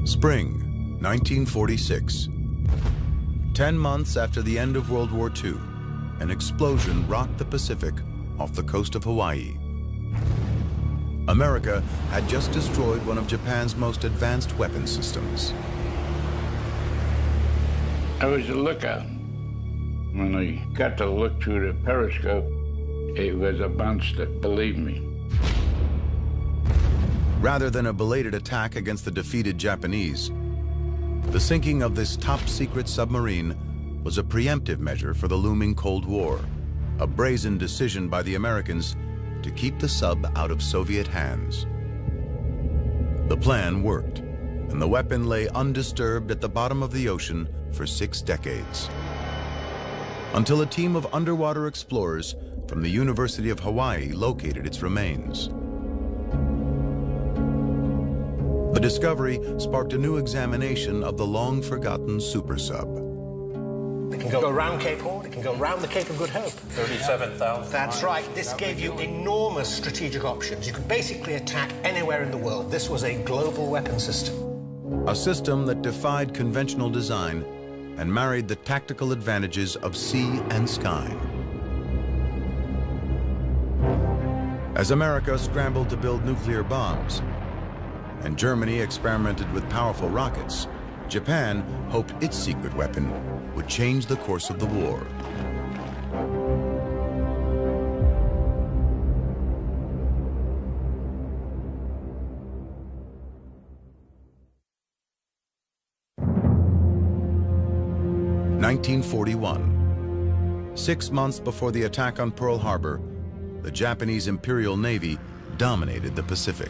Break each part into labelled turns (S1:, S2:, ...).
S1: Spring, 1946. 10 months after the end of World War II, an explosion rocked the Pacific off the coast of Hawaii. America had just destroyed one of Japan's most advanced weapon systems.
S2: I was a lookout. When I got to look through the periscope, it was a monster, believe me.
S1: Rather than a belated attack against the defeated Japanese, the sinking of this top-secret submarine was a preemptive measure for the looming Cold War, a brazen decision by the Americans to keep the sub out of Soviet hands. The plan worked, and the weapon lay undisturbed at the bottom of the ocean for 6 decades. Until a team of underwater explorers from the University of Hawaii located its remains. The discovery sparked a new examination of the long-forgotten super sub.
S3: It can go around Cape Horn, it can go around the Cape of Good Hope.
S4: 37,000
S3: That's right. This gave you enormous strategic options. You could basically attack anywhere in the world. This was a global weapon system.
S1: A system that defied conventional design and married the tactical advantages of sea and sky. As America scrambled to build nuclear bombs, and Germany experimented with powerful rockets, Japan hoped its secret weapon would change the course of the war. (1941). 6 months before the attack on Pearl Harbor, the Japanese Imperial Navy dominated the Pacific.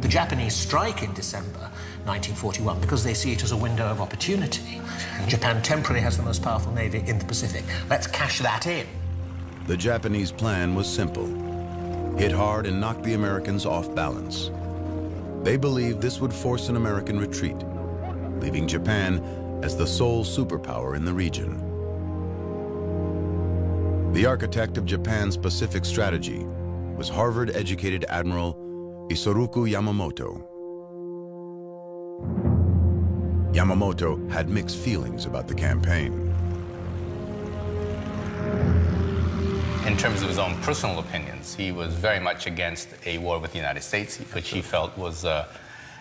S3: The Japanese strike in December 1941 because they see it as a window of opportunity. Japan temporarily has the most powerful navy in the Pacific. Let's cash that in.
S1: The Japanese plan was simple. Hit hard and knock the Americans off balance. They believed this would force an American retreat, leaving Japan as the sole superpower in the region. The architect of Japan's Pacific strategy was Harvard-educated Admiral Isoroku Yamamoto. Yamamoto had mixed feelings about the campaign.
S4: In terms of his own personal opinions, he was very much against a war with the United States, which he felt was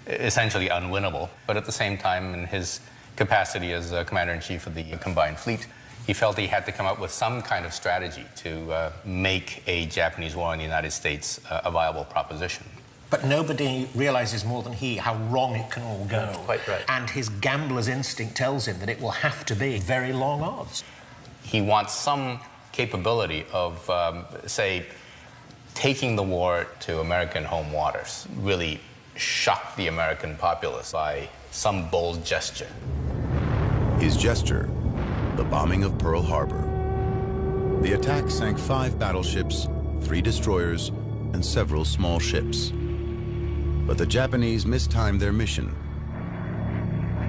S4: essentially unwinnable. But at the same time, in his capacity as Commander-in-Chief of the Combined Fleet, he felt he had to come up with some kind of strategy to make a Japanese war on the United States a viable proposition.
S3: But nobody realizes more than he how wrong it can all go.
S4: That's quite right.
S3: And his gambler's instinct tells him that it will have to be very long odds.
S4: He wants some capability of, say, taking the war to American home waters, really shock the American populace by some bold gesture.
S1: His gesture, the bombing of Pearl Harbor. The attack sank 5 battleships, 3 destroyers, and several small ships. But the Japanese mistimed their mission,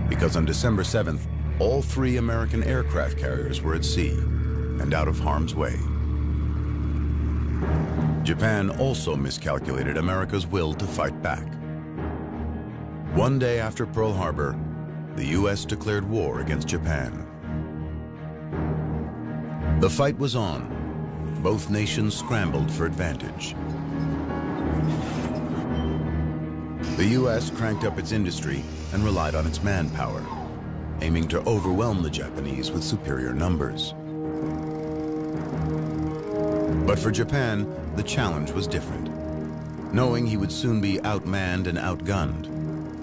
S1: because on December 7th, all 3 American aircraft carriers were at sea and out of harm's way. Japan also miscalculated America's will to fight back. One day after Pearl Harbor, the U.S. declared war against Japan. The fight was on. Both nations scrambled for advantage. The U.S. cranked up its industry and relied on its manpower, aiming to overwhelm the Japanese with superior numbers. But for Japan, the challenge was different. Knowing he would soon be outmanned and outgunned,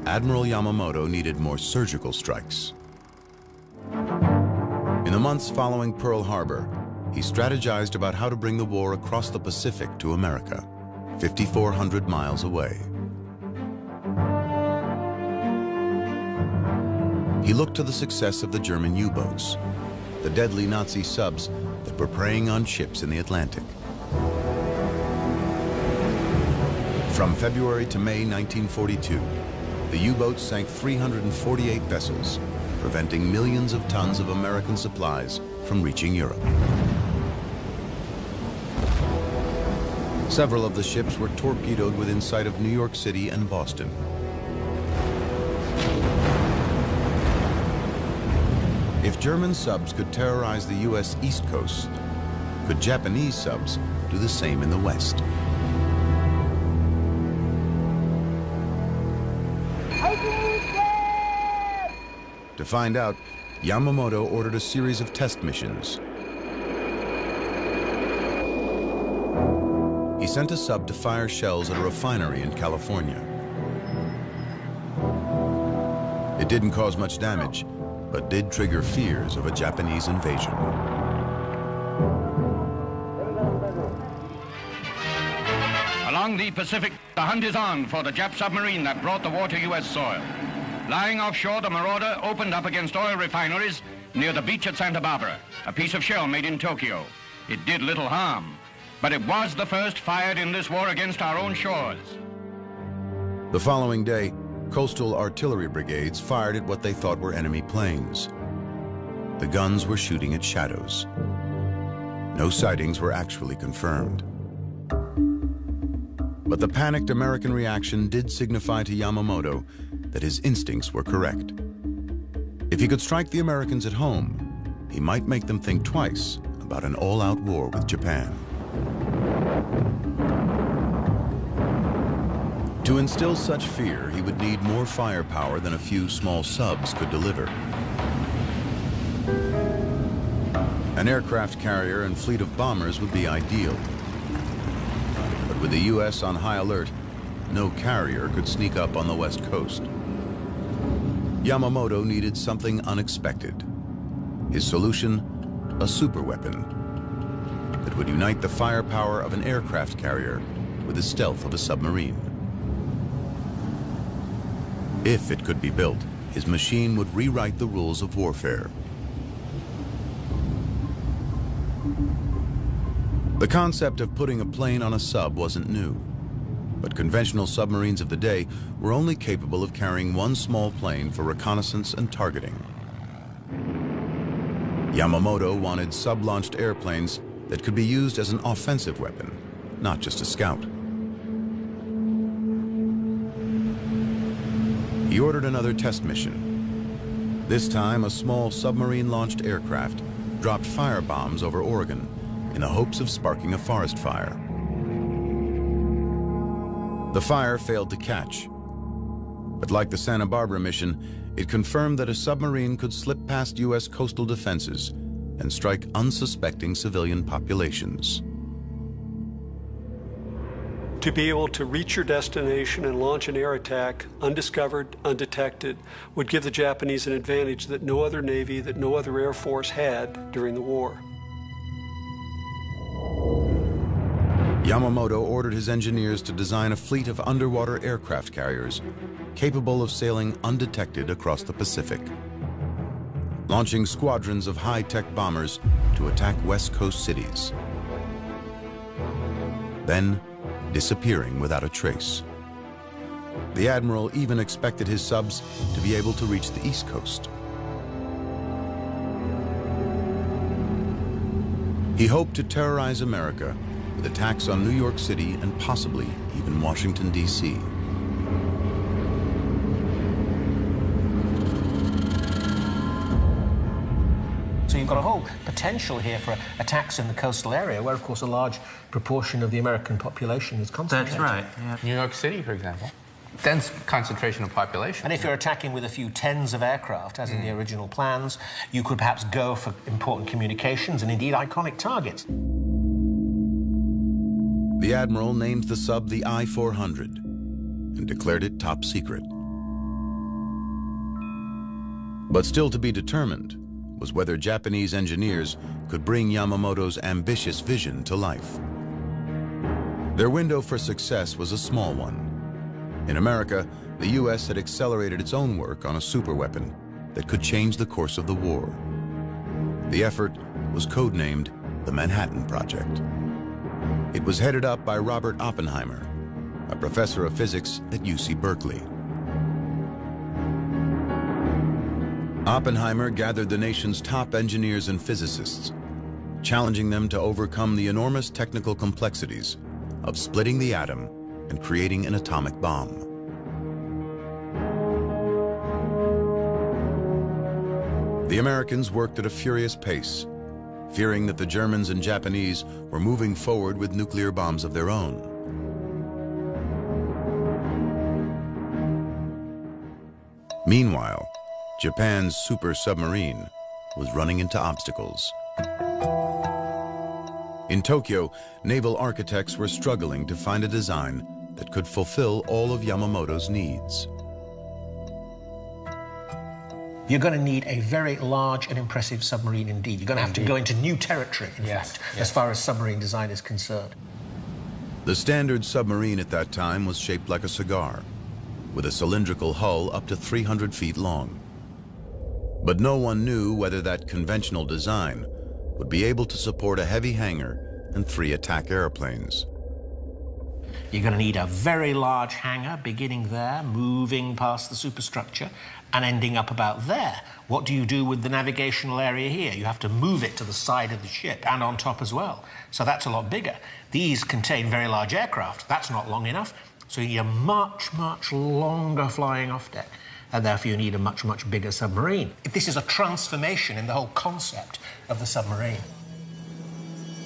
S1: Admiral Yamamoto needed more surgical strikes. In the months following Pearl Harbor, he strategized about how to bring the war across the Pacific to America, 5,400 miles away. He looked to the success of the German U-boats, the deadly Nazi subs that were preying on ships in the Atlantic. From February to May 1942, the U-boats sank 348 vessels, preventing millions of tons of American supplies from reaching Europe. Several of the ships were torpedoed within sight of New York City and Boston, If German subs could terrorize the U.S. East Coast, could Japanese subs do the same in the West? To find out, Yamamoto ordered a series of test missions. He sent a sub to fire shells at a refinery in California. It didn't cause much damage, but did trigger fears of a Japanese invasion.
S5: Along the Pacific, the hunt is on for the Jap submarine that brought the war to U.S. soil. Lying offshore, the Marauder opened up against oil refineries near the beach at Santa Barbara, a piece of shell made in Tokyo. It did little harm, but it was the first fired in this war against our own shores.
S1: The following day, coastal artillery brigades fired at what they thought were enemy planes. The guns were shooting at shadows. No sightings were actually confirmed. But the panicked American reaction did signify to Yamamoto that his instincts were correct. If he could strike the Americans at home, he might make them think twice about an all-out war with Japan. To instill such fear, he would need more firepower than a few small subs could deliver. An aircraft carrier and fleet of bombers would be ideal. But with the U.S. on high alert, no carrier could sneak up on the West Coast. Yamamoto needed something unexpected. His solution, a superweapon that would unite the firepower of an aircraft carrier with the stealth of a submarine. If it could be built, his machine would rewrite the rules of warfare. The concept of putting a plane on a sub wasn't new, but conventional submarines of the day were only capable of carrying one small plane for reconnaissance and targeting. Yamamoto wanted sub-launched airplanes that could be used as an offensive weapon, not just a scout. He ordered another test mission. This time, a small submarine-launched aircraft dropped firebombs over Oregon in the hopes of sparking a forest fire. The fire failed to catch, but like the Santa Barbara mission, it confirmed that a submarine could slip past U.S. coastal defenses and strike unsuspecting civilian populations.
S6: To be able to reach your destination and launch an air attack undiscovered, undetected, would give the Japanese an advantage that no other Navy, that no other Air Force had during the war.
S1: Yamamoto ordered his engineers to design a fleet of underwater aircraft carriers capable of sailing undetected across the Pacific, launching squadrons of high-tech bombers to attack West Coast cities, then disappearing without a trace. The admiral even expected his subs to be able to reach the East Coast. He hoped to terrorize America with attacks on New York City and possibly even Washington, D.C.
S3: So you've got a whole potential here for attacks in the coastal area, where, of course, a large proportion of the American population is concentrated.
S4: That's right. Yeah. New York City, for example. Dense concentration of population.
S3: And if you're attacking with a few tens of aircraft, as in the original plans, you could perhaps go for important communications and indeed iconic targets.
S1: The admiral named the sub the I-400 and declared it top secret. But still to be determined was whether Japanese engineers could bring Yamamoto's ambitious vision to life. Their window for success was a small one. In America, the U.S. had accelerated its own work on a superweapon that could change the course of the war. The effort was codenamed the Manhattan Project. It was headed up by Robert Oppenheimer, a professor of physics at UC Berkeley. Oppenheimer gathered the nation's top engineers and physicists, challenging them to overcome the enormous technical complexities of splitting the atom and creating an atomic bomb. The Americans worked at a furious pace, fearing that the Germans and Japanese were moving forward with nuclear bombs of their own. Meanwhile, Japan's super submarine was running into obstacles. In Tokyo, naval architects were struggling to find a design that could fulfill all of Yamamoto's needs.
S3: You're going to need a very large and impressive submarine indeed. You're going to have to go into new territory, in fact, as far as submarine design is concerned.
S1: The standard submarine at that time was shaped like a cigar, with a cylindrical hull up to 300 feet long. But no one knew whether that conventional design would be able to support a heavy hangar and 3 attack airplanes.
S3: You're going to need a very large hangar beginning there, moving past the superstructure, and ending up about there. What do you do with the navigational area here? You have to move it to the side of the ship and on top as well. So that's a lot bigger. These contain very large aircraft. That's not long enough. So you need a much, much longer flying off deck. And therefore you need a much, much bigger submarine. This is a transformation in the whole concept of the submarine.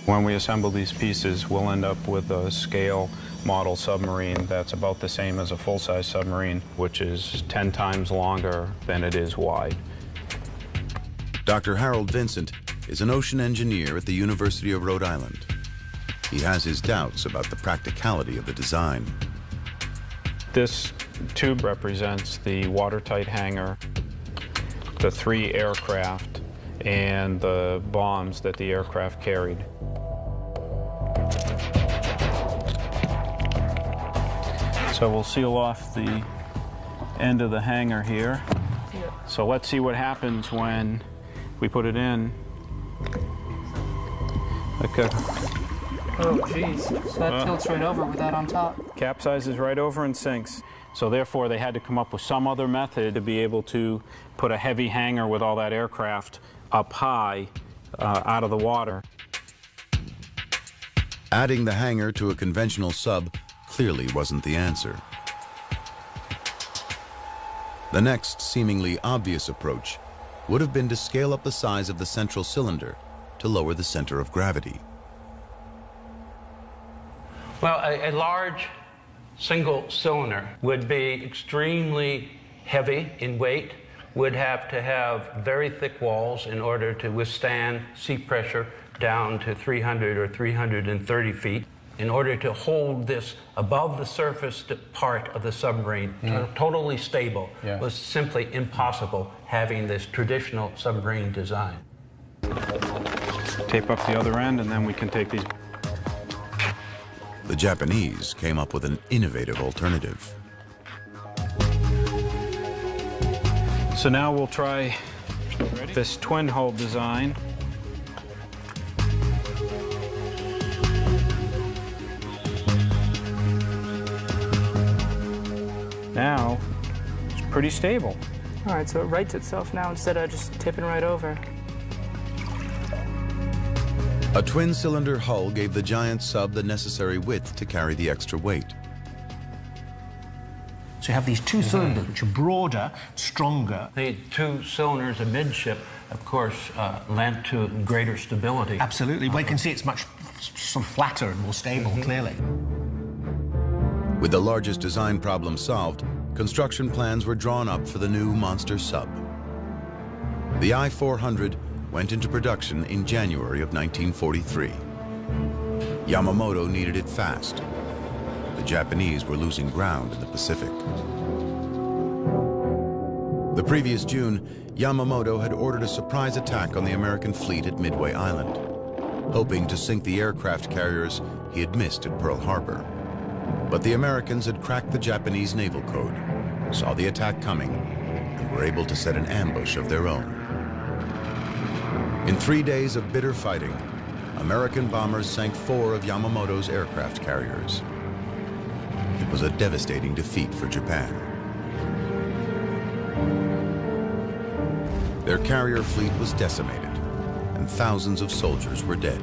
S7: When we assemble these pieces, we'll end up with a scale model submarine that's about the same as a full-size submarine, which is 10 times longer than it is wide.
S1: Dr. Harold Vincent is an ocean engineer at the University of Rhode Island. He has his doubts about the practicality of the design.
S7: This tube represents the watertight hangar, the 3 aircraft, and the bombs that the aircraft carried. So we'll seal off the end of the hangar here. So let's see what happens when we put it in. Okay.
S8: Oh, geez. So that tilts right over with that on top.
S7: Capsizes right over and sinks. So therefore, they had to come up with some other method to be able to put a heavy hangar with all that aircraft up high out of the water.
S1: Adding the hangar to a conventional sub clearly wasn't the answer. The next seemingly obvious approach would have been to scale up the size of the central cylinder to lower the center of gravity.
S9: Well, a large single cylinder would be extremely heavy in weight, would have to have very thick walls in order to withstand sea pressure down to 300 or 330 feet. In order to hold this above the surface part of the submarine, totally stable, was simply impossible having this traditional submarine design.
S7: Tape up the other end, and then we can take these.
S1: The Japanese came up with an innovative alternative.
S7: So now we'll try this twin hull design. Now, it's pretty stable.
S8: All right, so it rights itself now instead of just tipping right over.
S1: A twin-cylinder hull gave the giant sub the necessary width to carry the extra weight.
S3: So you have these 2 cylinders, which are broader, stronger.
S9: The 2 cylinders amidship, of course, lent to greater stability.
S3: Absolutely. Well, you can see it's much sort of flatter and more stable, clearly.
S1: With the largest design problem solved, construction plans were drawn up for the new monster sub. The I-400 went into production in January of 1943. Yamamoto needed it fast. The Japanese were losing ground in the Pacific. The previous June, Yamamoto had ordered a surprise attack on the American fleet at Midway Island, hoping to sink the aircraft carriers he had missed at Pearl Harbor. But the Americans had cracked the Japanese naval code, saw the attack coming, and were able to set an ambush of their own. In 3 days of bitter fighting, American bombers sank 4 of Yamamoto's aircraft carriers. It was a devastating defeat for Japan. Their carrier fleet was decimated, and thousands of soldiers were dead.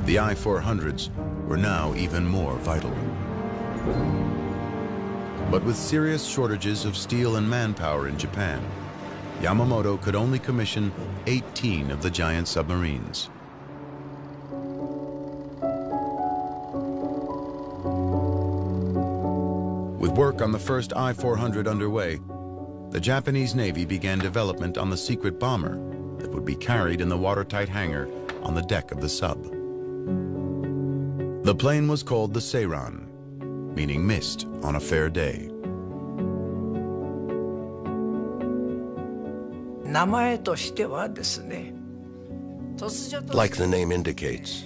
S1: The I-400s were now even more vital. But with serious shortages of steel and manpower in Japan, Yamamoto could only commission 18 of the giant submarines. With work on the first I-400 underway, the Japanese Navy began development on the secret bomber that would be carried in the watertight hangar on the deck of the sub. The plane was called the Seiran, meaning mist on a fair day.
S10: Like the name indicates,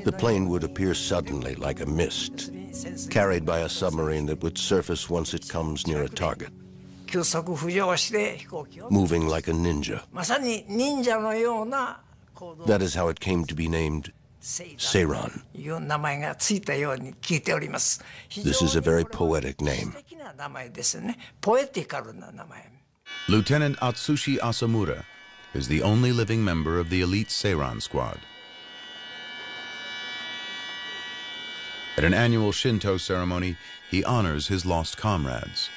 S10: the plane would appear suddenly like a mist, carried by a submarine that would surface once it comes near a target, moving like a ninja. That is how it came to be named Seiran. This is a very poetic name.
S1: Lieutenant Atsushi Asamura is the only living member of the elite Seiran squad. At an annual Shinto ceremony, he honors his lost comrades.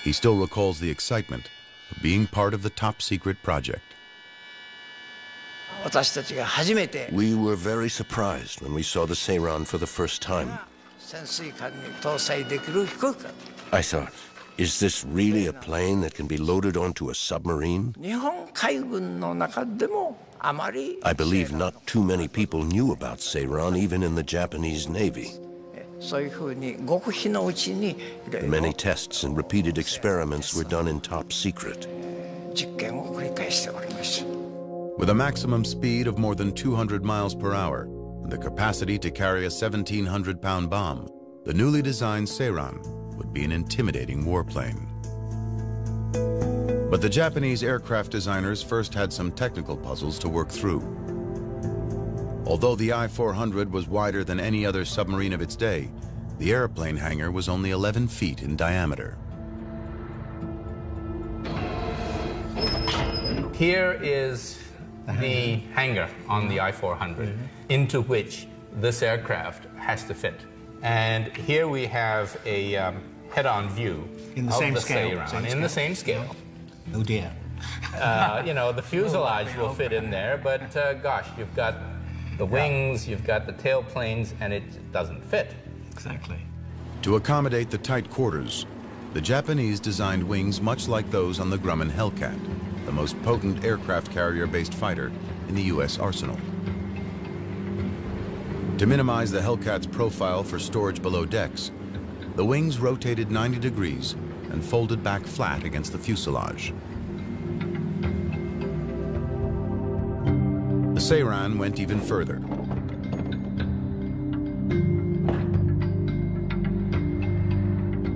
S1: He still recalls the excitement of being part of the top-secret project.
S10: We were very surprised when we saw the Seiran for the first time. I thought, is this really a plane that can be loaded onto a submarine? I believe not too many people knew about Seiran, even in the Japanese Navy. Many tests and repeated experiments were done in top secret.
S1: With a maximum speed of more than 200 miles per hour and the capacity to carry a 1,700-pound bomb, the newly designed Seiran would be an intimidating warplane. But the Japanese aircraft designers first had some technical puzzles to work through. Although the I-400 was wider than any other submarine of its day, the airplane hangar was only 11 feet in diameter.
S4: Here is the hangar on the I-400 into which this aircraft has to fit. And here we have a head-on view
S3: in the
S4: of
S3: same
S4: the
S3: scale,
S4: Seiran, the same scale.
S3: Oh dear.
S4: You know, the fuselage will fit in there, but gosh, you've got the wings, you've got the tail planes, and it doesn't fit.
S3: Exactly.
S1: To accommodate the tight quarters, the Japanese designed wings much like those on the Grumman Hellcat, the most potent aircraft carrier-based fighter in the U.S. arsenal. To minimize the Hellcat's profile for storage below decks, the wings rotated 90 degrees and folded back flat against the fuselage. The Seiran went even further.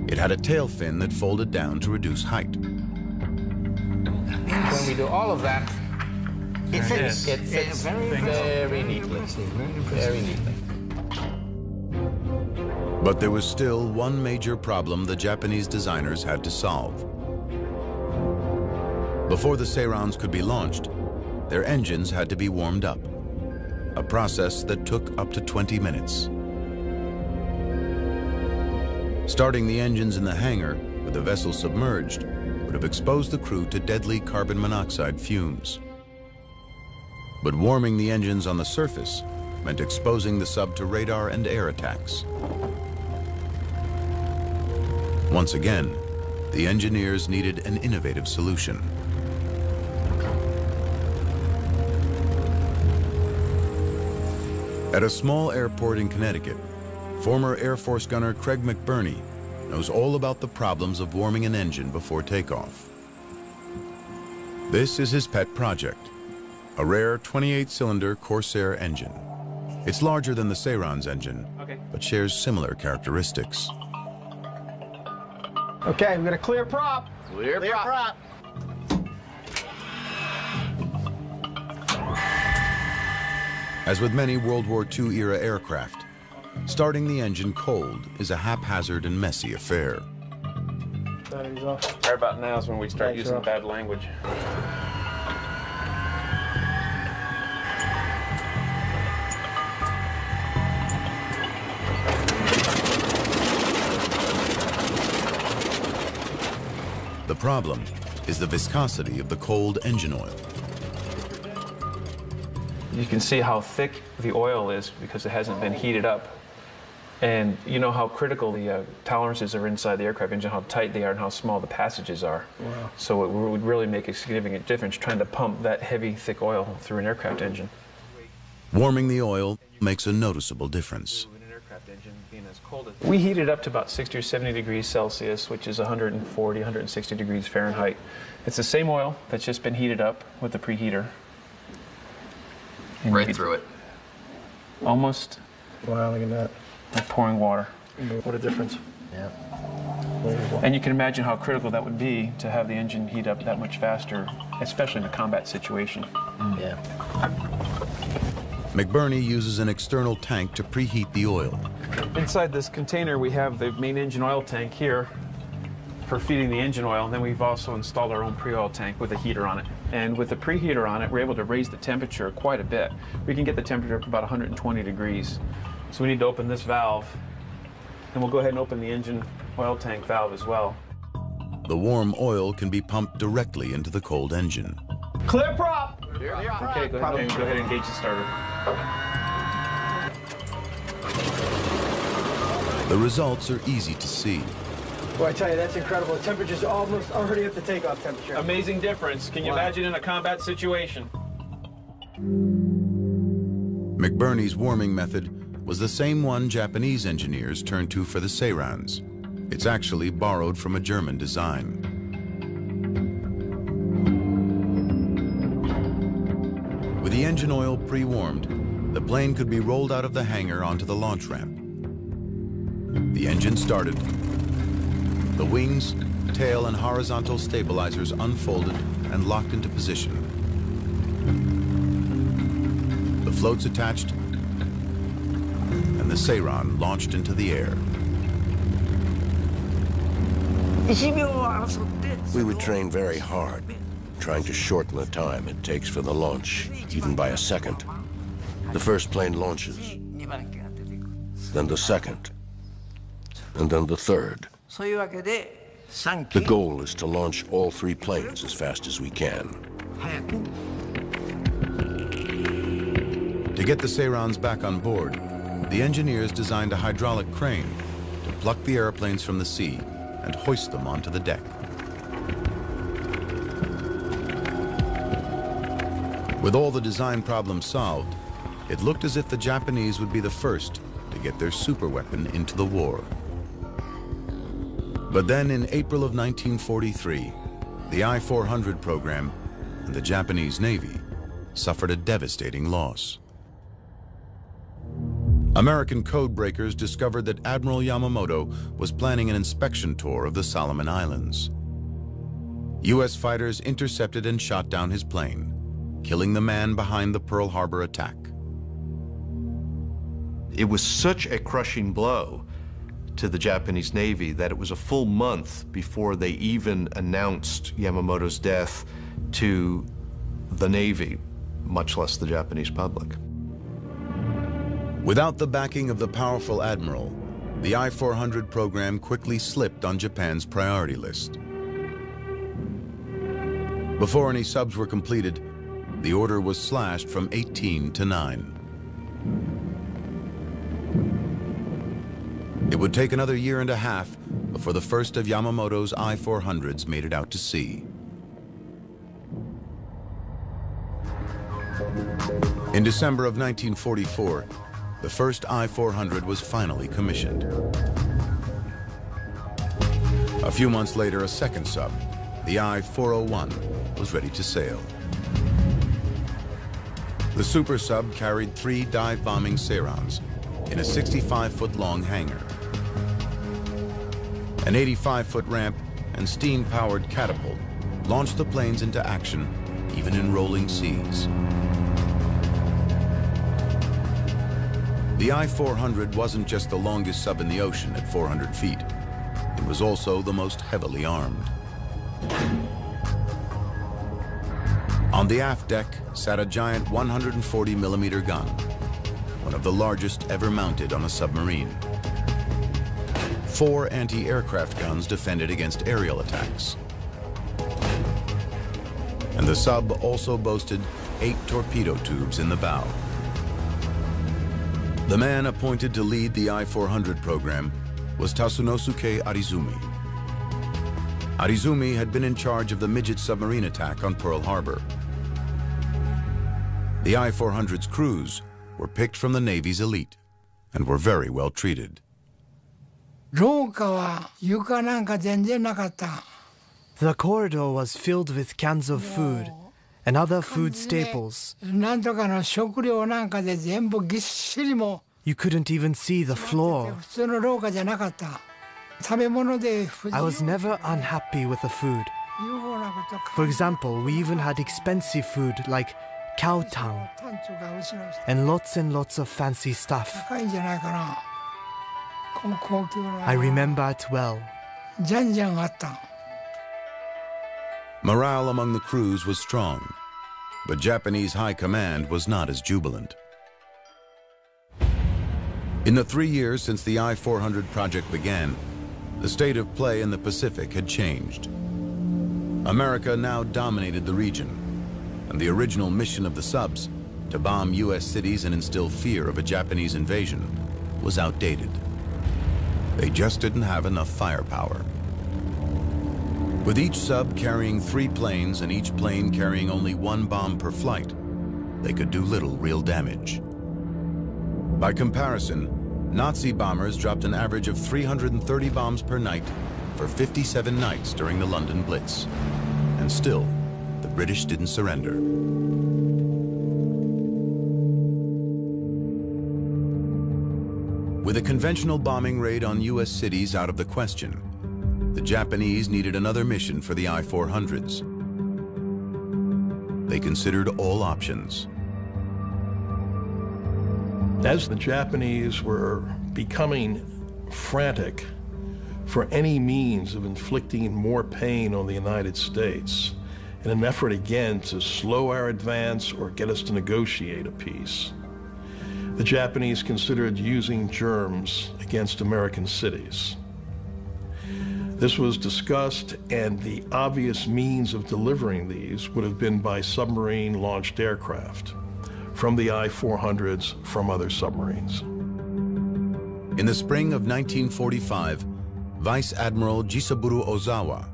S1: It had a tail fin that folded down to reduce height.
S4: When we do all of that, it fits very neatly. Very neatly.
S1: But there was still one major problem the Japanese designers had to solve. Before the Seirans could be launched, their engines had to be warmed up, a process that took up to 20 minutes. Starting the engines in the hangar with the vessel submerged would have exposed the crew to deadly carbon monoxide fumes. But warming the engines on the surface meant exposing the sub to radar and air attacks. Once again, the engineers needed an innovative solution. At a small airport in Connecticut, former Air Force gunner Craig McBurney knows all about the problems of warming an engine before takeoff. This is his pet project, a rare 28-cylinder Corsair engine. It's larger than the Seiran's engine, but shares similar characteristics.
S11: Okay, we've got a clear prop. Clear prop.
S1: As with many World War II era aircraft, starting the engine cold is a haphazard and messy affair.
S11: Right about now is when we start using bad language.
S1: The problem is the viscosity of the cold engine oil.
S11: You can see how thick the oil is because it hasn't been heated up. And you know how critical the tolerances are inside the aircraft engine, how tight they are and how small the passages are. Wow. So it would really make a significant difference trying to pump that heavy, thick oil through an aircraft engine.
S1: Warming the oil makes a noticeable difference.
S11: We heat it up to about 60 or 70 degrees Celsius, which is 140, 160 degrees Fahrenheit. It's the same oil that's just been heated up with the preheater. And
S12: right through it.
S11: Almost.
S12: Wow, look at that.
S11: Like pouring water.
S12: What a difference. Yeah.
S11: And you can imagine how critical that would be to have the engine heat up that much faster, especially in a combat situation.
S12: Yeah.
S1: McBurney uses an external tank to preheat the oil.
S11: Inside this container, we have the main engine oil tank here for feeding the engine oil, and then we've also installed our own pre-oil tank with a heater on it. And with the preheater on it, we're able to raise the temperature quite a bit. We can get the temperature up to about 120 degrees. So we need to open this valve, and we'll go ahead and open the engine oil tank valve as well.
S1: The warm oil can be pumped directly into the cold engine.
S11: Clear prop! Okay, go ahead and engage the starter.
S1: The results are easy to see.
S12: Boy, I tell you, that's incredible. The temperature's almost already at the takeoff temperature.
S11: Amazing difference. Can you imagine in a combat situation?
S1: McBurney's warming method was the same one Japanese engineers turned to for the Seirans. It's actually borrowed from a German design. With the engine oil pre-warmed, the plane could be rolled out of the hangar onto the launch ramp. The engine started. The wings, tail, and horizontal stabilizers unfolded and locked into position. The floats attached, and the Seiran launched into the air.
S10: We would train very hard, trying to shorten the time it takes for the launch, even by a second. The first plane launches, then the second, and then the third. The goal is to launch all three planes as fast as we can.
S1: To get the Seirans back on board, the engineers designed a hydraulic crane to pluck the airplanes from the sea and hoist them onto the deck. With all the design problems solved, it looked as if the Japanese would be the first to get their superweapon into the war. But then in April of 1943, the I-400 program and the Japanese Navy suffered a devastating loss. American code breakers discovered that Admiral Yamamoto was planning an inspection tour of the Solomon Islands. U.S. fighters intercepted and shot down his plane, killing the man behind the Pearl Harbor attack.
S13: It was such a crushing blow to the Japanese Navy that it was a full month before they even announced Yamamoto's death to the Navy, much less the Japanese public.
S1: Without the backing of the powerful admiral, the I-400 program quickly slipped on Japan's priority list. Before any subs were completed, the order was slashed from 18 to 9. It would take another year and a half before the first of Yamamoto's I-400s made it out to sea. In December of 1944, the first I-400 was finally commissioned. A few months later, a second sub, the I-401, was ready to sail. The super sub carried 3 dive-bombing Seirans in a 65-foot-long hangar. An 85-foot ramp and steam-powered catapult launched the planes into action, even in rolling seas. The I-400 wasn't just the longest sub in the ocean at 400 feet. It was also the most heavily armed. On the aft deck sat a giant 140-millimeter gun, one of the largest ever mounted on a submarine. 4 anti-aircraft guns defended against aerial attacks. and the sub also boasted 8 torpedo tubes in the bow. The man appointed to lead the I-400 program was Tasunosuke Arizumi. Arizumi had been in charge of the midget submarine attack on Pearl Harbor. The I-400's crews were picked from the Navy's elite and were very well treated.
S14: The corridor was filled with cans of food and other food staples. You couldn't even see the floor. I was never unhappy with the food. For example, we even had expensive food like cow tongue and lots of fancy stuff. I remember it well.
S1: Morale among the crews was strong, but Japanese high command was not as jubilant. In the 3 years since the I-400 project began, the state of play in the Pacific had changed. America now dominated the region, and the original mission of the subs, to bomb U.S. cities and instill fear of a Japanese invasion, was outdated. They just didn't have enough firepower. With each sub carrying 3 planes and each plane carrying only 1 bomb per flight, they could do little real damage. By comparison, Nazi bombers dropped an average of 330 bombs per night for 57 nights during the London Blitz. And still, the British didn't surrender. With a conventional bombing raid on U.S. cities out of the question, the Japanese needed another mission for the I-400s. They considered all options.
S15: As the Japanese were becoming frantic for any means of inflicting more pain on the United States, in an effort again to slow our advance or get us to negotiate a peace, the Japanese considered using germs against American cities. This was discussed, and the obvious means of delivering these would have been by submarine-launched aircraft, from the I-400s, from other submarines.
S1: In the spring of 1945, Vice Admiral Jisaburo Ozawa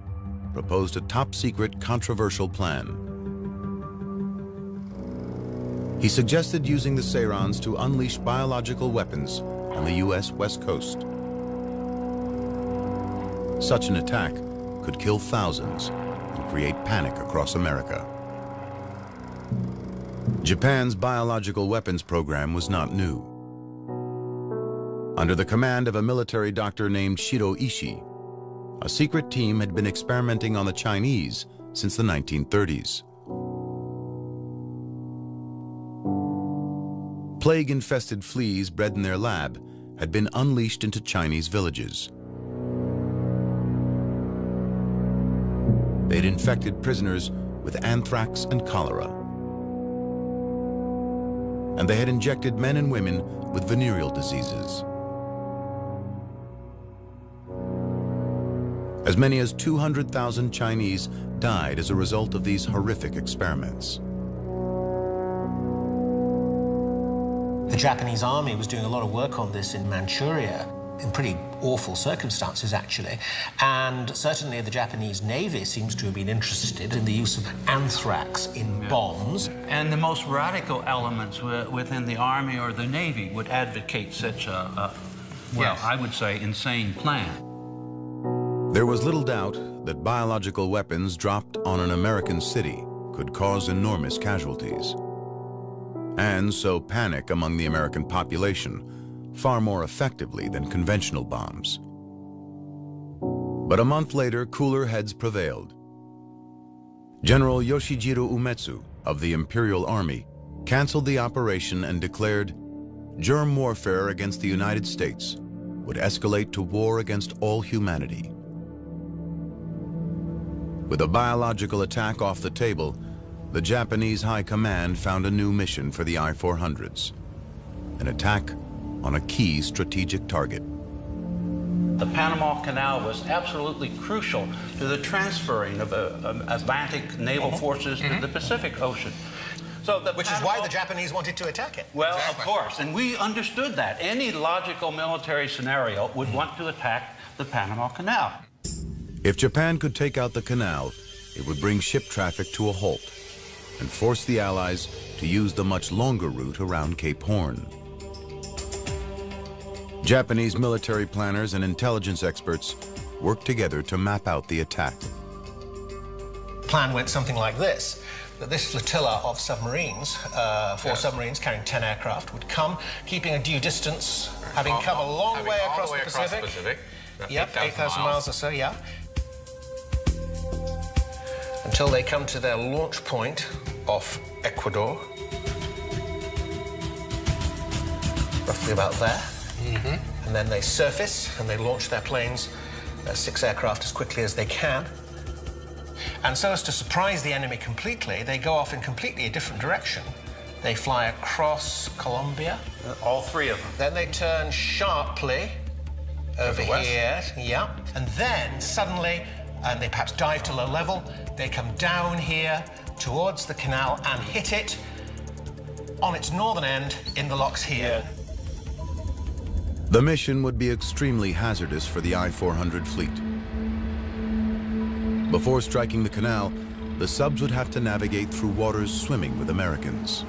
S1: proposed a top-secret, controversial plan. He suggested using the Sairons to unleash biological weapons on the U.S. West Coast. Such an attack could kill thousands and create panic across America. Japan's biological weapons program was not new. Under the command of a military doctor named Shiro Ishii, a secret team had been experimenting on the Chinese since the 1930s. Plague-infested fleas bred in their lab had been unleashed into Chinese villages. They'd infected prisoners with anthrax and cholera. And they had injected men and women with venereal diseases. As many as 200,000 Chinese died as a result of these horrific experiments.
S3: The Japanese army was doing a lot of work on this in Manchuria, in pretty awful circumstances, actually. And certainly the Japanese Navy seems to have been interested in the use of anthrax in bombs.
S9: And the most radical elements within the Army or the Navy would advocate such a well, I would say, insane plan.
S1: There was little doubt that biological weapons dropped on an American city could cause enormous casualties. And so panic among the American population far more effectively than conventional bombs. But a month later, cooler heads prevailed. General Yoshijiro Umetsu of the Imperial Army canceled the operation and declared germ warfare against the United States would escalate to war against all humanity. With a biological attack off the table, the Japanese High Command found a new mission for the I-400s, an attack on a key strategic target.
S9: The Panama Canal was absolutely crucial to the transferring of Atlantic naval forces to the Pacific Ocean. So
S16: which is why the Japanese wanted to attack it.
S9: Well, of course, and we understood that. Any logical military scenario would want to attack the Panama Canal.
S1: If Japan could take out the canal, it would bring ship traffic to a halt and force the Allies to use the much longer route around Cape Horn. Japanese military planners and intelligence experts worked together to map out the attack.
S16: The plan went something like this, that this flotilla of submarines, four submarines carrying 10 aircraft, would come, keeping a due distance, having come a long way across the Pacific. Yep, 8,000 miles or so, yeah. Until they come to their launch point off Ecuador. Roughly about there. And then they surface and they launch their planes, 6 aircraft, as quickly as they can. And so as to surprise the enemy completely, they go off in completely a different direction. They fly across Colombia.
S9: All 3 of them.
S16: Then they turn sharply over here, yeah. And then suddenly, and they perhaps dive to low level, they come down here towards the canal and hit it on its northern end in the locks here.
S1: The mission would be extremely hazardous for the I-400 fleet. Before striking the canal, the subs would have to navigate through waters swimming with Americans.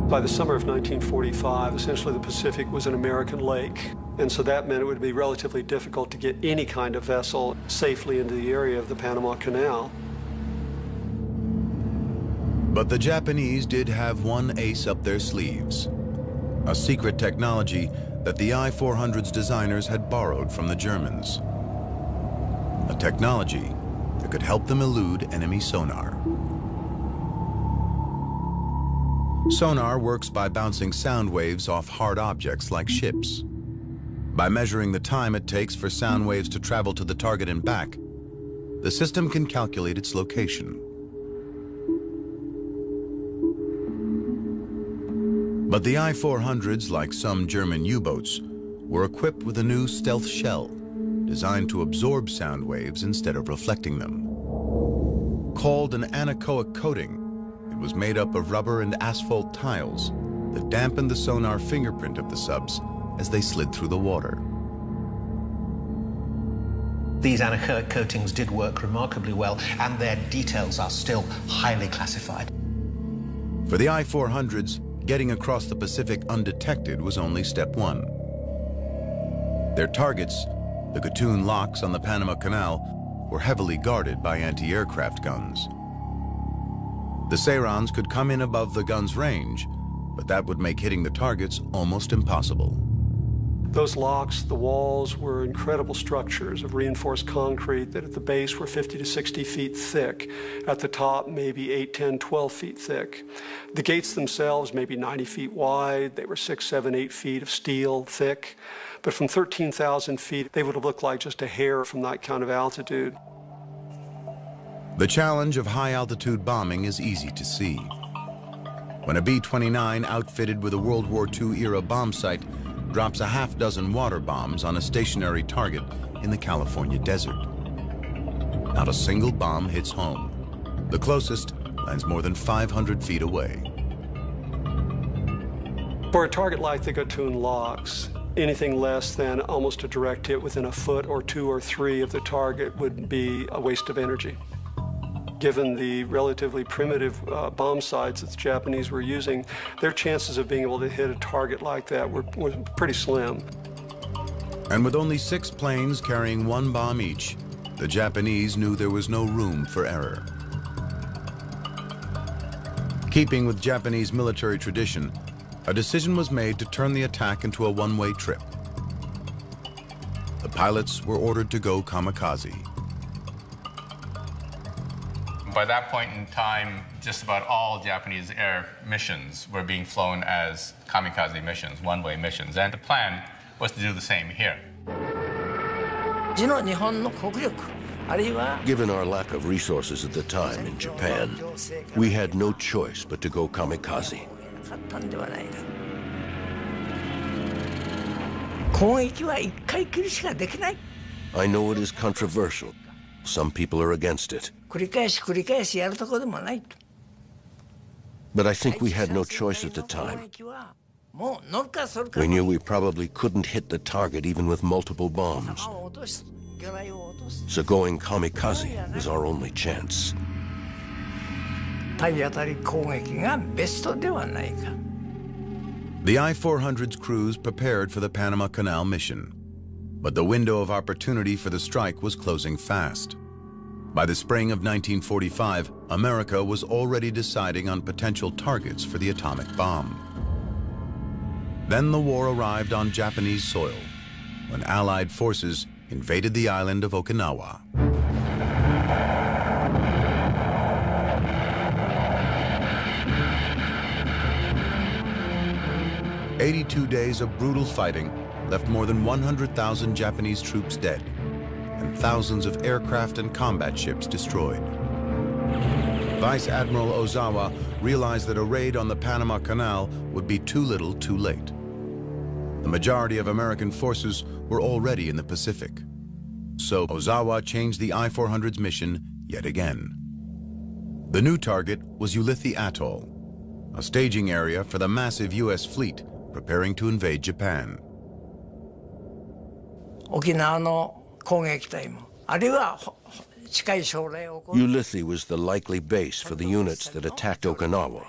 S6: By the summer of 1945, essentially the Pacific was an American lake, and so that meant it would be relatively difficult to get any kind of vessel safely into the area of the Panama Canal.
S1: But the Japanese did have one ace up their sleeves, a secret technology that the I-400's designers had borrowed from the Germans. A technology that could help them elude enemy sonar. Sonar works by bouncing sound waves off hard objects like ships. By measuring the time it takes for sound waves to travel to the target and back, the system can calculate its location. But the I-400s, like some German U-boats, were equipped with a new stealth shell designed to absorb sound waves instead of reflecting them. Called an anechoic coating, it was made up of rubber and asphalt tiles that dampened the sonar fingerprint of the subs as they slid through the water.
S16: These anechoic coatings did work remarkably well, and their details are still highly classified.
S1: For the I-400s, getting across the Pacific undetected was only step 1. Their targets, the Gatun locks on the Panama Canal, were heavily guarded by anti-aircraft guns. The Sairons could come in above the gun's range, but that would make hitting the targets almost impossible.
S6: Those locks, the walls, were incredible structures of reinforced concrete that at the base were 50 to 60 feet thick. At the top, maybe 8, 10, 12 feet thick. The gates themselves, maybe 90 feet wide. They were 6, 7, 8 feet of steel thick. But from 13,000 feet, they would have looked like just a hair from that kind of altitude.
S1: The challenge of high-altitude bombing is easy to see. When a B-29 outfitted with a World War II-era bomb sight drops a half-dozen water bombs on a stationary target in the California desert. Not a single bomb hits home. The closest lands more than 500 feet away.
S6: For a target like the Gatun locks, anything less than almost a direct hit within a foot or 2 or 3 of the target would be a waste of energy. Given the relatively primitive bomb sights that the Japanese were using, their chances of being able to hit a target like that were pretty slim.
S1: And with only 6 planes carrying 1 bomb each, the Japanese knew there was no room for error. Keeping with Japanese military tradition, a decision was made to turn the attack into a one-way trip. The pilots were ordered to go kamikaze.
S4: By that point in time, just about all Japanese air missions were being flown as kamikaze missions, one-way missions, and the plan was to do the same here.
S10: Given our lack of resources at the time in Japan, we had no choice but to go kamikaze. I know it is controversial. Some people are against it. But I think we had no choice at the time. We knew we probably couldn't hit the target even with multiple bombs. So going kamikaze was our only chance.
S1: The I-400's crews prepared for the Panama Canal mission. But the window of opportunity for the strike was closing fast. By the spring of 1945, America was already deciding on potential targets for the atomic bomb. Then the war arrived on Japanese soil, when Allied forces invaded the island of Okinawa. 82 days of brutal fighting left more than 100,000 Japanese troops dead and thousands of aircraft and combat ships destroyed. Vice Admiral Ozawa realized that a raid on the Panama Canal would be too little too late. The majority of American forces were already in the Pacific. So Ozawa changed the I-400's mission yet again. The new target was Ulithi Atoll, a staging area for the massive U.S. fleet preparing to invade Japan.
S10: Ulithi was the likely base for the units that attacked Okinawa,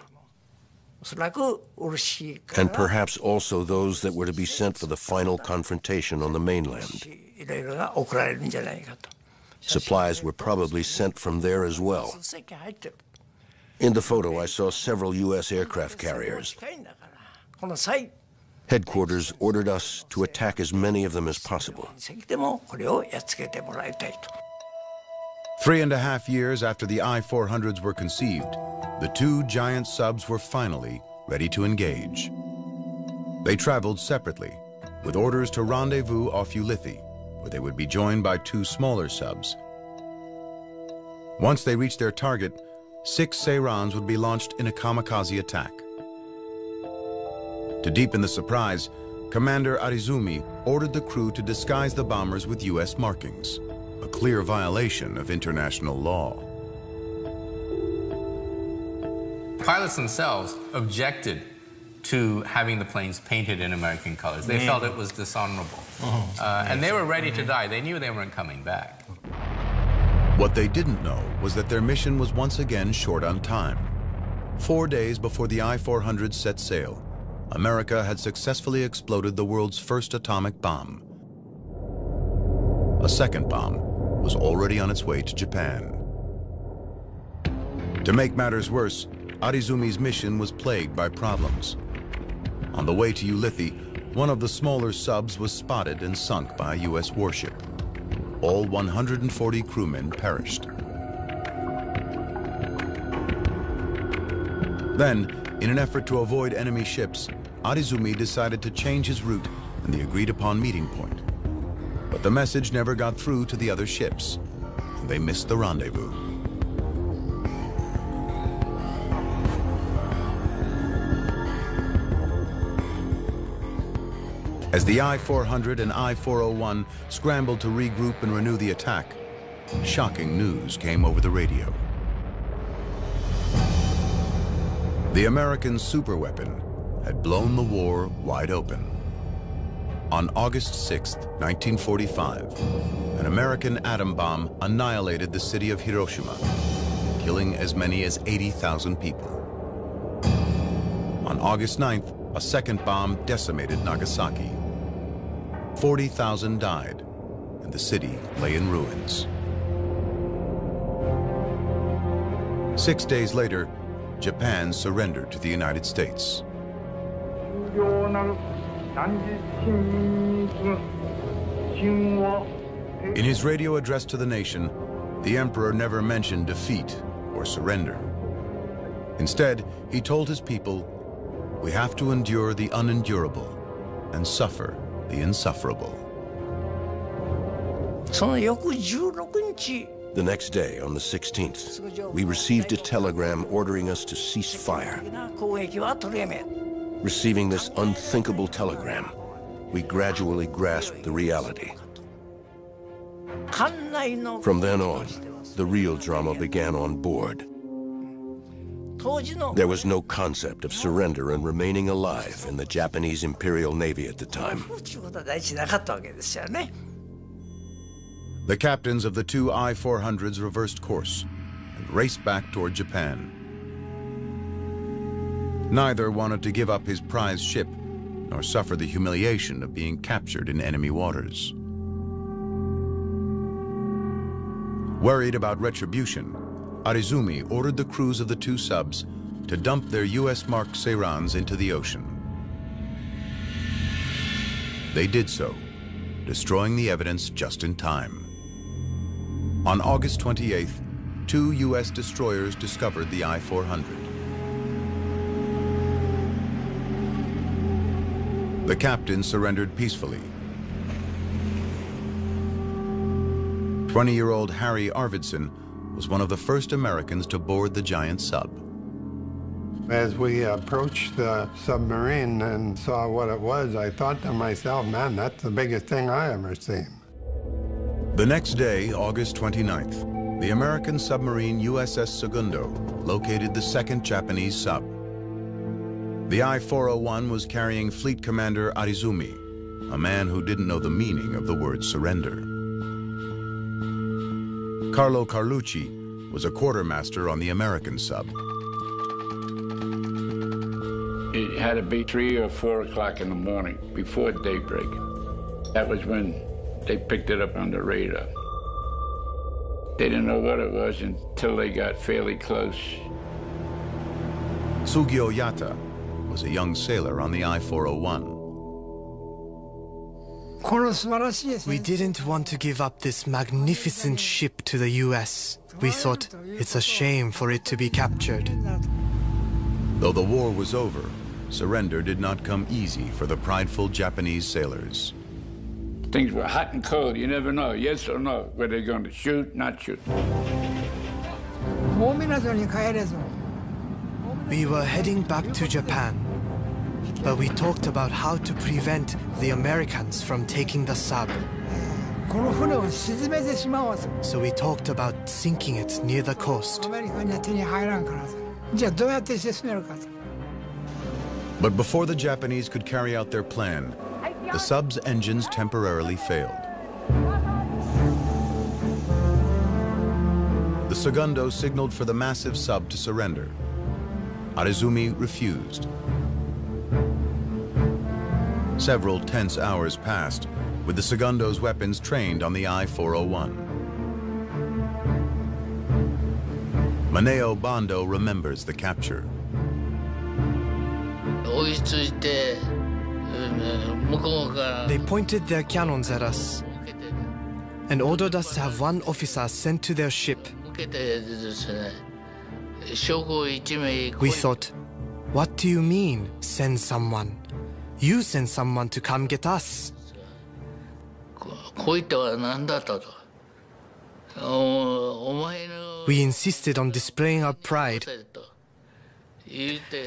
S10: and perhaps also those that were to be sent for the final confrontation on the mainland. Supplies were probably sent from there as well. In the photo, I saw several U.S. aircraft carriers. Headquarters ordered us to attack as many of them as possible.
S1: 3.5 years after the I-400s were conceived, the two giant subs were finally ready to engage. They traveled separately, with orders to rendezvous off Ulithi, where they would be joined by two smaller subs. Once they reached their target, 6 Seirans would be launched in a kamikaze attack. To deepen the surprise, Commander Arizumi ordered the crew to disguise the bombers with U.S. markings, a clear violation of international law.
S4: Pilots themselves objected to having the planes painted in American colors. They felt it was dishonorable. And they were ready to die. They knew they weren't coming back.
S1: What they didn't know was that their mission was once again short on time. 4 days before the I-400 set sail, America had successfully exploded the world's first atomic bomb. A second bomb was already on its way to Japan. To make matters worse, Arizumi's mission was plagued by problems. On the way to Ulithi, one of the smaller subs was spotted and sunk by a U.S. warship. All 140 crewmen perished. Then, in an effort to avoid enemy ships, Arizumi decided to change his route and the agreed-upon meeting point. But the message never got through to the other ships, and they missed the rendezvous. As the I-400 and I-401 scrambled to regroup and renew the attack, shocking news came over the radio. The American superweapon had blown the war wide open. On August 6, 1945, an American atom bomb annihilated the city of Hiroshima, killing as many as 80,000 people. On August 9th, a second bomb decimated Nagasaki. 40,000 died, and the city lay in ruins. 6 days later, Japan surrendered to the United States. In his radio address to the nation, the emperor never mentioned defeat or surrender. Instead, he told his people, "We have to endure the unendurable and suffer the insufferable."
S10: The next day, on the 16th, we received a telegram ordering us to cease fire. Receiving this unthinkable telegram, we gradually grasped the reality. From then on, the real drama began on board. There was no concept of surrender and remaining alive in the Japanese Imperial Navy at the time.
S1: The captains of the two I-400s reversed course and raced back toward Japan. Neither wanted to give up his prize ship nor suffer the humiliation of being captured in enemy waters. Worried about retribution, Arizumi ordered the crews of the two subs to dump their US-marked Seirans into the ocean. They did so, destroying the evidence just in time. On August 28th, two US destroyers discovered the I-400. The captain surrendered peacefully. 20-year-old Harry Arvidsson was one of the first Americans to board the giant sub.
S17: As we approached the submarine and saw what it was, I thought to myself, man, that's the biggest thing I ever seen.
S1: The next day, August 29th, the American submarine USS Segundo located the second Japanese sub. The I-401 was carrying Fleet Commander Arizumi, a man who didn't know the meaning of the word surrender. Carlo Carlucci was a quartermaster on the American sub.
S2: It had to be 3 or 4 o'clock in the morning, before daybreak. That was when they picked it up on the radar. They didn't know what it was until they got fairly close.
S1: Sugio Yata was a young sailor on the I-401.
S14: We didn't want to give up this magnificent ship to the US. We thought it's a shame for it to be captured.
S1: Though the war was over, surrender did not come easy for the prideful Japanese sailors.
S2: Things were hot and cold. You never know, yes or no, were they going to shoot, not shoot.
S14: We were heading back to Japan, but we talked about how to prevent the Americans from taking the sub. So we talked about sinking it near the coast.
S1: But before the Japanese could carry out their plan, the sub's engines temporarily failed. The Segundo signaled for the massive sub to surrender. Arizumi refused. Several tense hours passed, with the Segundo's weapons trained on the I-401. Maneo Bando remembers the capture.
S14: They pointed their cannons at us and ordered us to have one officer sent to their ship. We thought, what do you mean, send someone? You send someone to come get us. We insisted on displaying our pride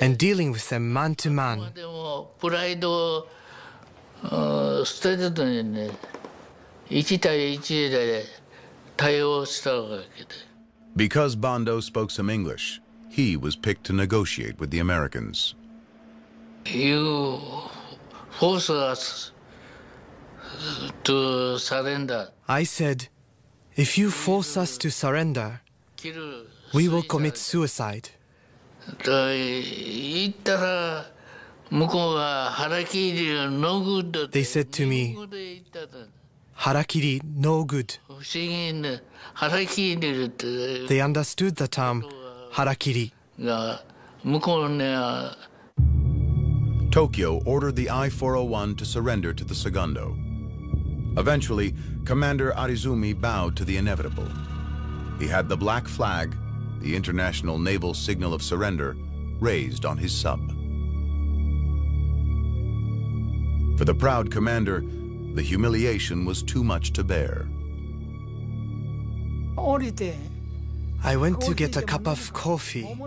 S14: and dealing with them man to man.
S1: Because Bando spoke some English, he was picked to negotiate with the Americans.
S2: You force us to surrender.
S14: I said, if you force us to surrender, we will commit suicide. They said to me, harakiri, no good. They understood the term harakiri.
S1: Tokyo ordered the I-401 to surrender to the Segundo. Eventually, Commander Arizumi bowed to the inevitable. He had the black flag, the international naval signal of surrender, raised on his sub. For the proud commander, the humiliation was too much to bear.
S14: I went to get a cup of coffee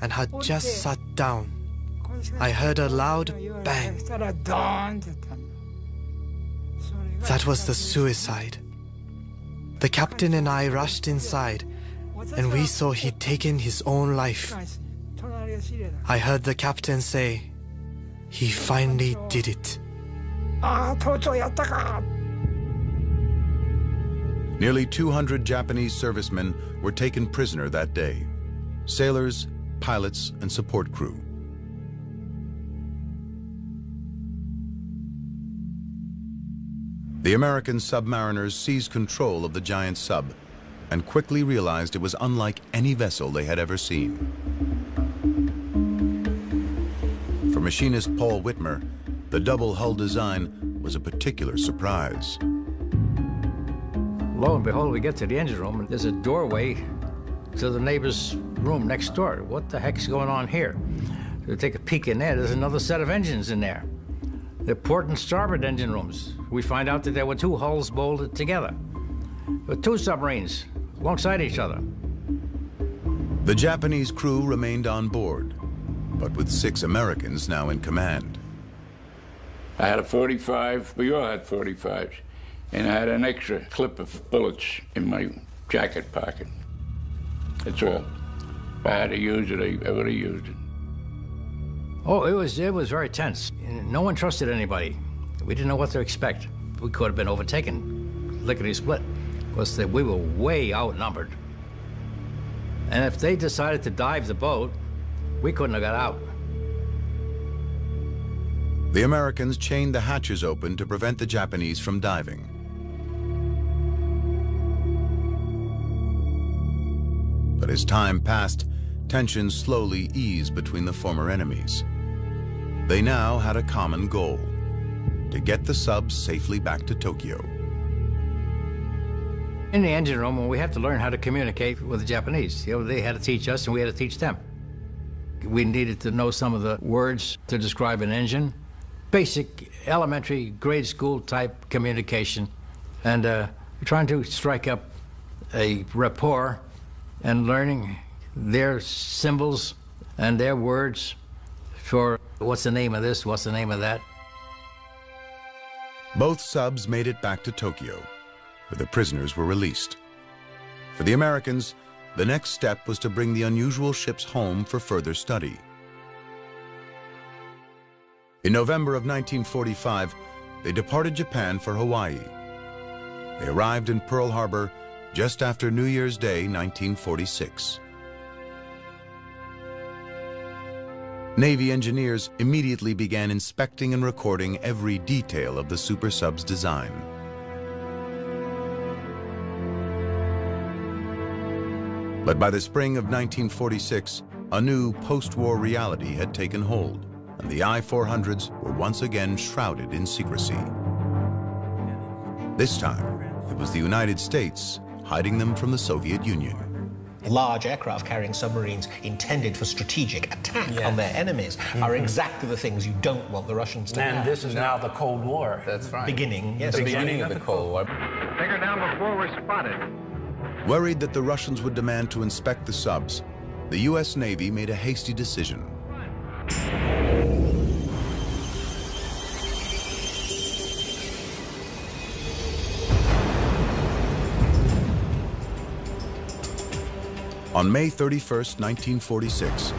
S14: and had just sat down. I heard a loud bang. That was the suicide. The captain and I rushed inside, and we saw he'd taken his own life. I heard the captain say, he finally did it.
S1: Nearly 200 Japanese servicemen were taken prisoner that day. Sailors, pilots, and support crew. The American submariners seized control of the giant sub and quickly realized it was unlike any vessel they had ever seen. For machinist Paul Whitmer, the double hull design was a particular surprise.
S18: Lo and behold, we get to the engine room and there's a doorway to the neighbor's room next door. What the heck's going on here? We take a peek in there, there's another set of engines in there. The port and starboard engine rooms. We find out that there were two hulls bolted together, with two submarines alongside each other.
S1: The Japanese crew remained on board, but with 6 Americans now in command.
S2: I had a 45, we all had 45s, and I had an extra clip of bullets in my jacket pocket. That's all. If I had to use it, I would have used it.
S18: Oh, it was very tense. No one trusted anybody. We didn't know what to expect. We could have been overtaken, lickety-split, because we were way outnumbered. And if they decided to dive the boat, we couldn't have got out.
S1: The Americans chained the hatches open to prevent the Japanese from diving. But as time passed, tensions slowly eased between the former enemies. They now had a common goal: to get the subs safely back to Tokyo.
S18: In the engine room, we had to learn how to communicate with the Japanese. You know, they had to teach us and we had to teach them. We needed to know some of the words to describe an engine. Basic, elementary, grade school type communication. And trying to strike up a rapport and learning their symbols and their words for what's the name of this, what's the name of that.
S1: Both subs made it back to Tokyo, where the prisoners were released. For the Americans, the next step was to bring the unusual ships home for further study. In November of 1945, they departed Japan for Hawaii. They arrived in Pearl Harbor just after New Year's Day, 1946. Navy engineers immediately began inspecting and recording every detail of the super sub's design. But by the spring of 1946, a new post-war reality had taken hold, and the I-400s were once again shrouded in secrecy. This time, it was the United States hiding them from the Soviet Union.
S16: Large aircraft-carrying submarines intended for strategic attack on their enemies are exactly the things you don't want the Russians to have.
S3: And this is now the Cold War.
S4: That's right.
S16: Beginning, yes.
S4: The beginning of the Cold War.
S5: Take her down before we're spotted.
S1: Worried that the Russians would demand to inspect the subs, the U.S. Navy made a hasty decision. On May 31st, 1946,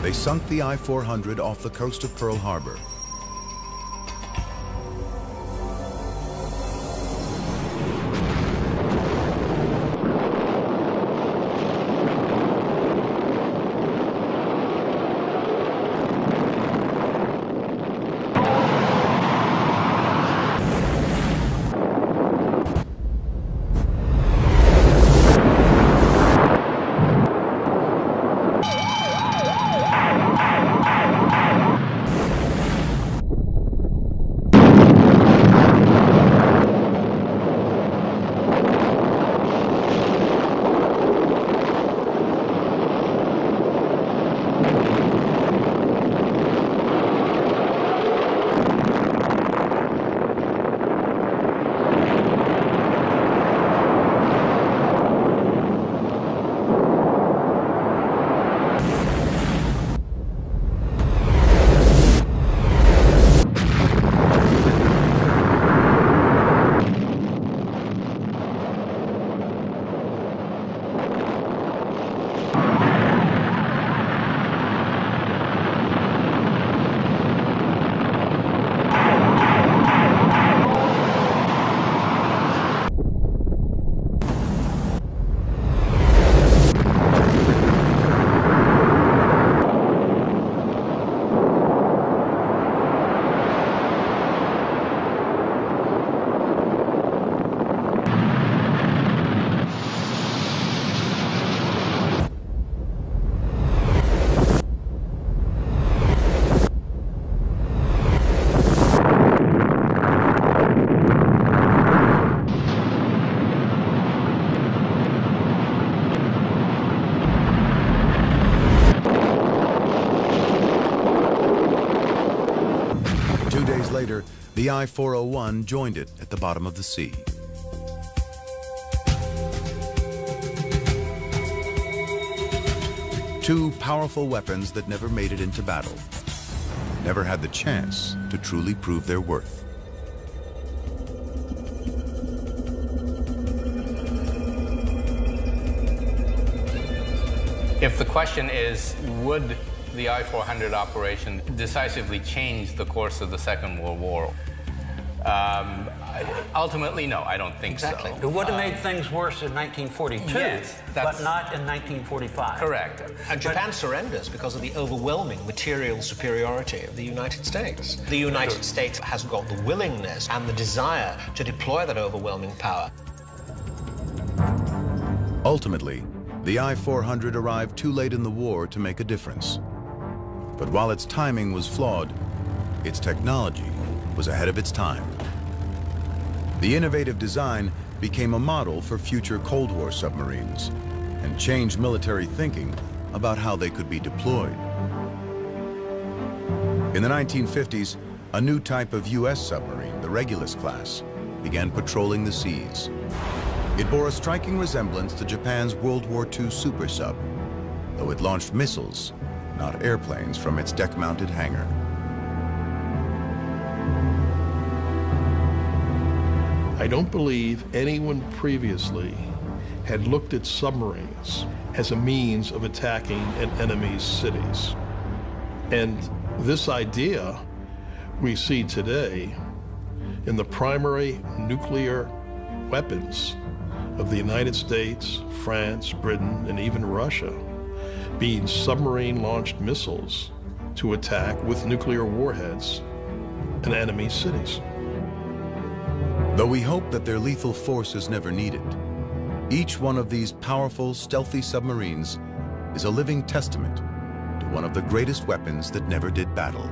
S1: they sunk the I-400 off the coast of Pearl Harbor. days later, the I-401 joined it at the bottom of the sea. Two powerful weapons that never made it into battle, never had the chance to truly prove their worth.
S4: If the question is, would the I-400 operation decisively change the course of the Second World War? Ultimately, no, I don't think so.
S9: It would have made things worse in 1942,
S4: yes,
S9: but not in 1945.
S4: Correct.
S16: And Japan surrenders because of the overwhelming material superiority of the United States. The United States has got the willingness and the desire to deploy that overwhelming power.
S1: Ultimately, the I-400 arrived too late in the war to make a difference. But while its timing was flawed, its technology was ahead of its time. The innovative design became a model for future Cold War submarines and changed military thinking about how they could be deployed. In the 1950s, a new type of U.S. submarine, the Regulus class, began patrolling the seas. It bore a striking resemblance to Japan's World War II super sub, though it launched missiles, not airplanes, from its deck-mounted hangar.
S15: I don't believe anyone previously had looked at submarines as a means of attacking an enemy's cities. And this idea we see today in the primary nuclear weapons of the United States, France, Britain, and even Russia, being submarine-launched missiles to attack with nuclear warheads an enemy's cities.
S1: Though we hope that their lethal force is never needed, each one of these powerful, stealthy submarines is a living testament to one of the greatest weapons that never did battle.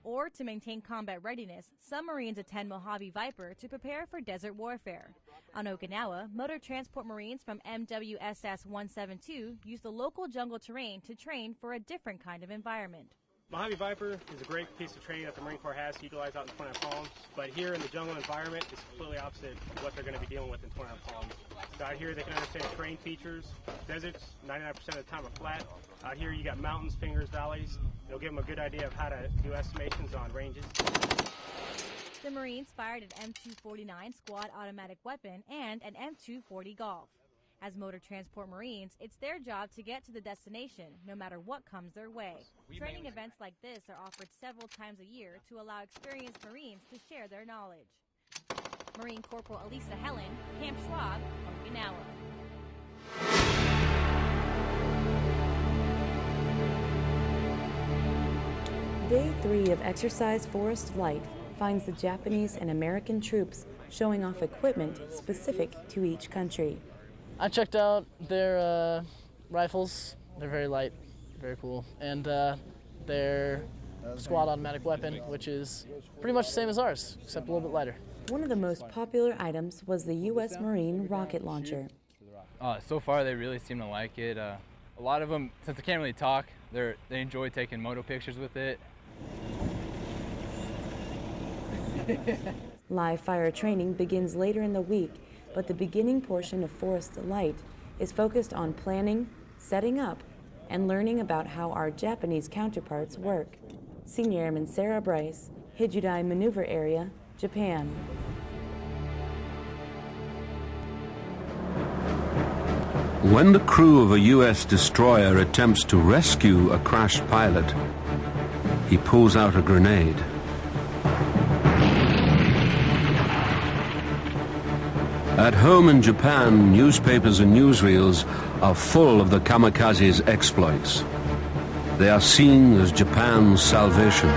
S19: Or to maintain combat readiness, submarines attend Mojave Viper to prepare for desert warfare. On Okinawa, motor transport Marines from MWSS 172 use the local jungle terrain to train for a different kind of environment.
S20: Mojave Viper is a great piece of training that the Marine Corps has to utilize out in Twin Palms, but here in the jungle environment, it's completely opposite of what they're going to be dealing with in Twin Palms. So out here, they can understand terrain features. Deserts, 99% of the time are flat. Out here, you got mountains, fingers, valleys. It'll give them a good idea of how to do estimations on ranges.
S19: The Marines fired an M249 squad automatic weapon and an M240 Golf. As motor transport Marines, it's their job to get to the destination, no matter what comes their way. Training events like this are offered several times a year to allow experienced Marines to share their knowledge. Marine Corporal Elisa Helen, Camp Schwab, Okinawa.
S21: Day 3 of Exercise Forest Light finds the Japanese and American troops showing off equipment specific to each country.
S22: I checked out their rifles. They're very light, very cool. And their squad automatic weapon, which is pretty much the same as ours, except a little bit lighter.
S21: One of the most popular items was the U.S. Marine rocket launcher.
S23: So far, they really seem to like it. A lot of them, since they can't really talk, they enjoy taking moto pictures with it.
S21: Live fire training begins later in the week, but the beginning portion of Forest Light is focused on planning, setting up, and learning about how our Japanese counterparts work. Senior Airman Sarah Bryce, Hijudai Maneuver Area, Japan.
S24: When the crew of a U.S. destroyer attempts to rescue a crashed pilot, he pulls out a grenade. At home in Japan, newspapers and newsreels are full of the kamikazes' exploits. They are seen as Japan's salvation.